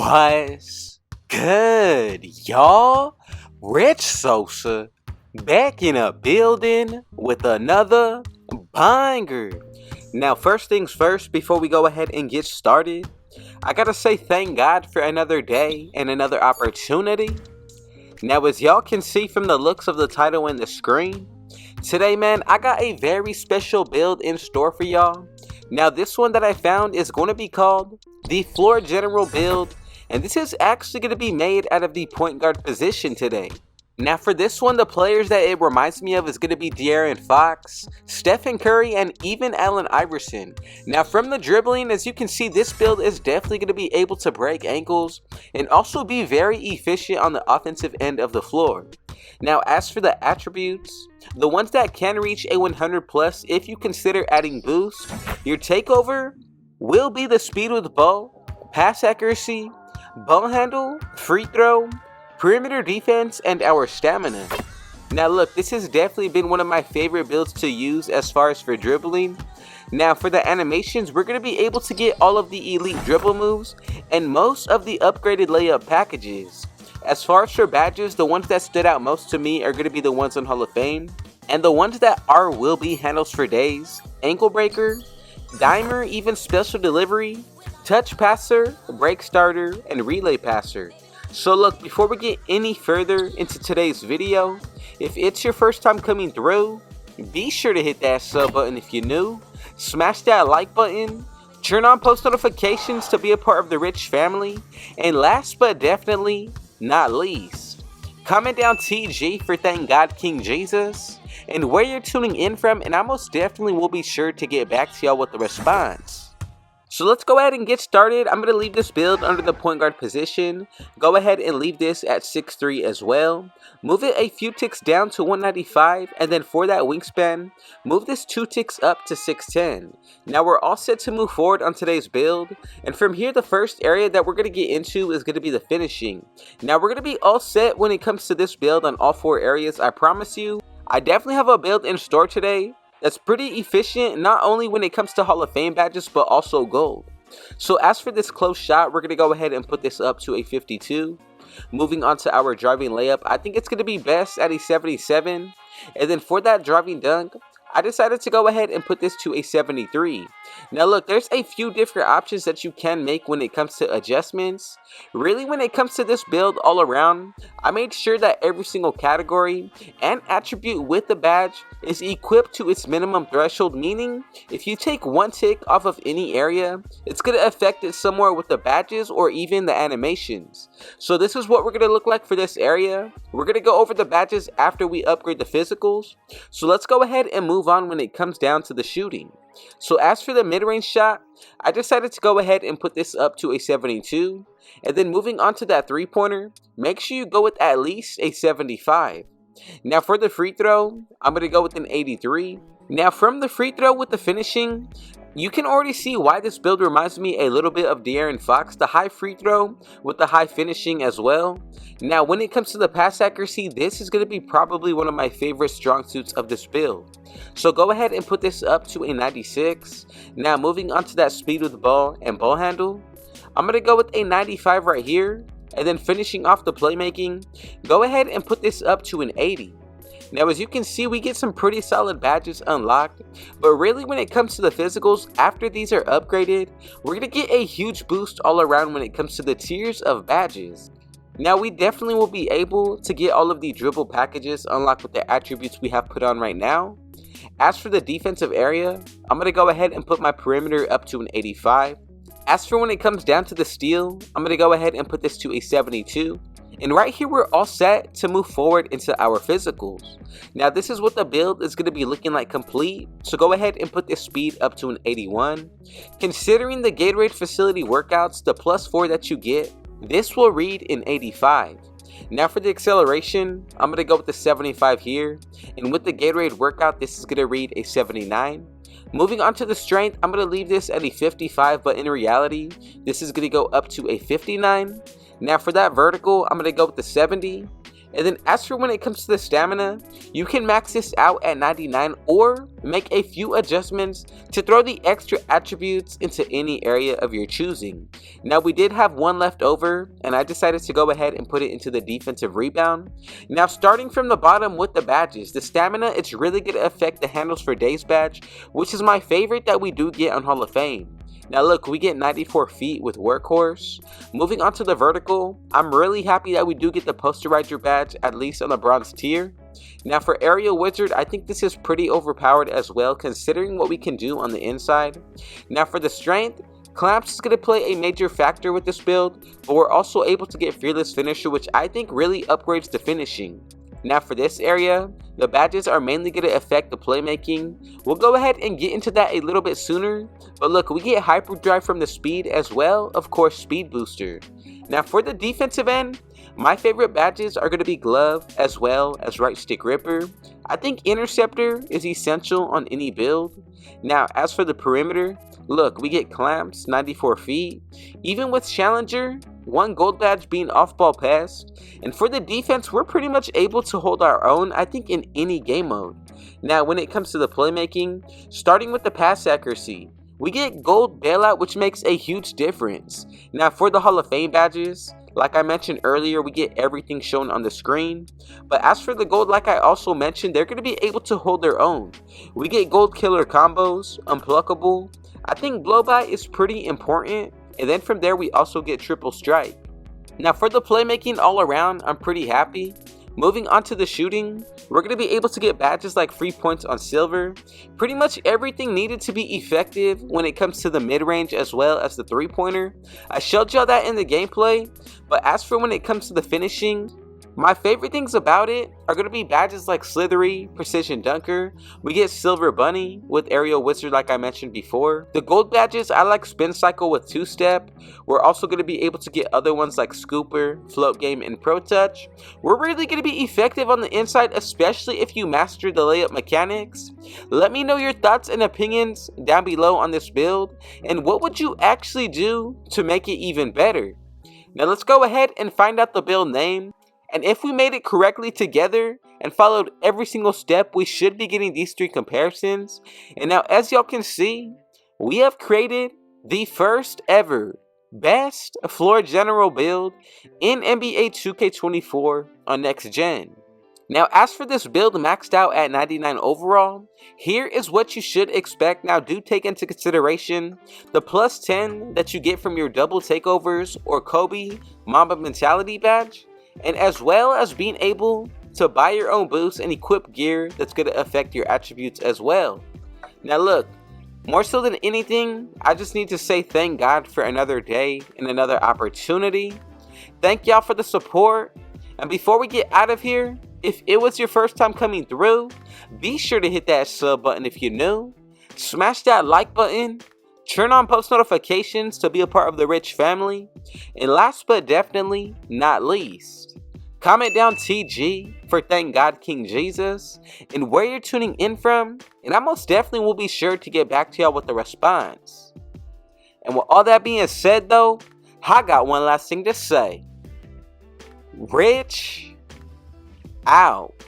What's good, y'all? Rich Sosa back in a building with another banger. Now, first things first, before we go ahead and get started, I gotta say thank God for another day and another opportunity. Now, as y'all can see from the looks of the title and the screen, today, man, I got a very special build in store for y'all. Now, this one that I found is going to be called the Floor General build, and this is actually going to be made out of the point guard position today. Now, for this one, the players that it reminds me of is going to be DEARRON Fox, Stephen Curry, and even Allen Iverson. Now, from the dribbling, as you can see, this build is definitely going to be able to break ankles and also be very efficient on the offensive end of the floor. Now, as for the attributes, the ones that can reach a 100 plus if you consider adding boost, your takeover will be the speed with ball, pass accuracy, ball handle, free throw, perimeter defense, and our stamina. Now look, this has definitely been one of my favorite builds to use as far as for dribbling. Now for the animations, we're going to be able to get all of the elite dribble moves and most of the upgraded layup packages. As far as for badges, the ones that stood out most to me are going to be the ones on Hall of Fame. And the ones that will be handles for days: ankle breaker, dimer, even special delivery, touch passer, break starter, and relay passer. So look, before we get any further into today's video, if it's your first time coming through, be sure to hit that sub button if you're new, smash that like button, turn on post notifications to be a part of the Rich family, and last but definitely not least, comment down TG for Thank God King Jesus and where you're tuning in from, and I most definitely will be sure to get back to y'all with the response. So let's go ahead and get started. I'm going to leave this build under the point guard position. Go ahead and leave this at 6'3" as well. Move it a few ticks down to 195, and then for that wingspan, move this 2 ticks up to 6'10". Now we're all set to move forward on today's build, and from here the first area that we're going to get into is going to be the finishing. Now we're going to be all set when it comes to this build on all 4 areas, I promise you. I definitely have a build in store today that's pretty efficient, not only when it comes to Hall of Fame badges, but also gold. So as for this close shot, we're going to go ahead and put this up to a 52. Moving on to our driving layup, I think it's going to be best at a 77. And then for that driving dunk, I decided to go ahead and put this to a 73. Now look, there's a few different options that you can make when it comes to adjustments. Really, when it comes to this build all around, I made sure that every single category and attribute with the badge is equipped to its minimum threshold, meaning if you take 1 tick off of any area, it's going to affect it somewhere with the badges or even the animations. So this is what we're going to look like for this area. We're going to go over the badges after we upgrade the physicals. So let's go ahead and move on when it comes down to the shooting. So as for the mid-range shot, I decided to go ahead and put this up to a 72. And then moving on to that 3-pointer, make sure you go with at least a 75. Now for the free throw, I'm going to go with an 83. Now from the free throw with the finishing, you can already see why this build reminds me a little bit of DEARRON Fox, the high free throw with the high finishing as well. Now when it comes to the pass accuracy, this is going to be probably one of my favorite strong suits of this build. So go ahead and put this up to a 96. Now moving on to that speed with the ball and ball handle, I'm going to go with a 95 right here. And then finishing off the playmaking, go ahead and put this up to an 80. Now as you can see, we get some pretty solid badges unlocked, but really when it comes to the physicals, after these are upgraded, we're going to get a huge boost all around when it comes to the tiers of badges. Now we definitely will be able to get all of the dribble packages unlocked with the attributes we have put on right now. As for the defensive area, I'm going to go ahead and put my perimeter up to an 85. As for when it comes down to the steal, I'm going to go ahead and put this to a 72. And right here, we're all set to move forward into our physicals. Now, this is what the build is going to be looking like complete. So go ahead and put this speed up to an 81. Considering the Gatorade facility workouts, the +4 that you get, this will read an 85. Now for the acceleration, I'm going to go with the 75 here. And with the Gatorade workout, this is going to read a 79. Moving on to the strength, I'm going to leave this at a 55, but in reality, this is going to go up to a 59. Now for that vertical, I'm going to go with the 70. And then as for when it comes to the stamina, you can max this out at 99 or make a few adjustments to throw the extra attributes into any area of your choosing. Now we did have one left over and I decided to go ahead and put it into the defensive rebound. Now starting from the bottom with the badges, the stamina, it's really going to affect the handles for days badge, which is my favorite that we do get on Hall of Fame. Now look, we get 94 feet with Workhorse. Moving on to the vertical, I'm really happy that we do get the Posterizer badge, at least on the bronze tier. Now for Aerial Wizard, I think this is pretty overpowered as well, considering what we can do on the inside. Now for the strength, Clamps is going to play a major factor with this build, but we're also able to get Fearless Finisher, which I think really upgrades the finishing. Now for this area, the badges are mainly going to affect the playmaking. We'll go ahead and get into that a little bit sooner, but look, we get Hyperdrive from the speed as well, of course Speed Booster. Now for the defensive end, my favorite badges are going to be Glove as well as Right Stick Ripper. I think Interceptor is essential on any build. Now as for the perimeter, look, we get Clamps, 94 feet. Even with Challenger, 1 gold badge being off-ball pass. And for the defense, we're pretty much able to hold our own, I think, in any game mode. Now, when it comes to the playmaking, starting with the pass accuracy, we get gold bailout, which makes a huge difference. Now, for the Hall of Fame badges, like I mentioned earlier, we get everything shown on the screen. But as for the gold, like I also mentioned, they're going to be able to hold their own. We get gold killer combos, unpluckable. I think blow-by is pretty important. And then from there, we also get triple strike. Now for the playmaking all around, I'm pretty happy. Moving on to the shooting, we're going to be able to get badges like free points on silver. Pretty much everything needed to be effective when it comes to the mid-range as well as the three-pointer. I showed y'all that in the gameplay, but as for when it comes to the finishing, my favorite things about it are going to be badges like Slithery, Precision Dunker. We get Silver Bunny with Aerial Wizard like I mentioned before. The gold badges, I like Spin Cycle with 2-step. We're also going to be able to get other ones like Scooper, Float Game, and Pro Touch. We're really going to be effective on the inside, especially if you master the layup mechanics. Let me know your thoughts and opinions down below on this build, and what would you actually do to make it even better? Now let's go ahead and find out the build name. And if we made it correctly together and followed every single step, we should be getting these 3 comparisons. And now as y'all can see, we have created the first ever best floor general build in NBA 2K24 on next gen. Now as for this build maxed out at 99 overall, here is what you should expect. Now do take into consideration the plus 10 that you get from your double takeovers or Kobe Mamba mentality badge, and as well as being able to buy your own boosts and equip gear that's going to affect your attributes as well. Now look, more so than anything, I just need to say thank God for another day and another opportunity. Thank y'all for the support. And before we get out of here, if it was your first time coming through, be sure to hit that sub button if you're new. Smash that like button. Turn on post notifications to be a part of the Rich family. And last but definitely not least, comment down TG for Thank God King Jesus and where you're tuning in from, and I most definitely will be sure to get back to y'all with the response. And with all that being said though, I got one last thing to say. Rich out.